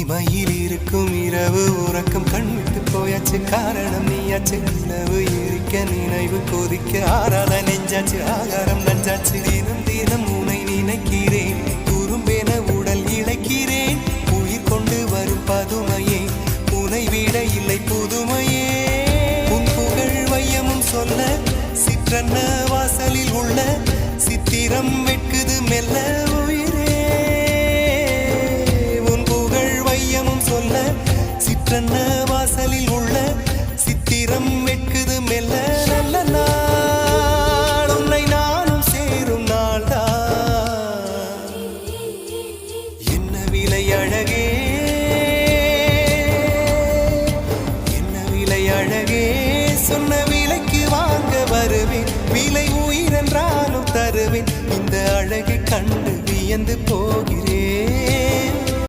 இமையில் இருக்கும் இரவு உறக்கம் கண்விட்டு போயாச்சு காரணம் நீயாச்சு நிலவு எரிக்க நினைவு கொதிக்க ஆறாத நெஞ்சாச்சு ஆகாரம் நஞ்சாச்சு தினம் தினம் உனை நினைக்கிறேன் குறும்பென உடல் இழைக்கிறேன் உயிர் கொண்டு வரும் பதுமையே உனை விட இல்லை புதுமையே உன் புகழ் வையமும் சொல்ல சிற்றன்ன வாசலில் உள்ள சித்திரம் வெட்குது மெல்ல உயிரே உன் புகழ் வையமும் சொல்ல சிற்றன்ன வாசலில் உள்ள சித்திரம் வெட்குது மெல்ல நல்ல நாள் உன்னை நானும் சேரும் நாள்தான் என்ன விலை அழகே என்ன விலை அழகே சொன்ன விலைக்கு வாங்க வருவேன் விலை உயிரென்றாலும் தருவேன் இந்த அழகை கண்டு வியந்து போகிறேன்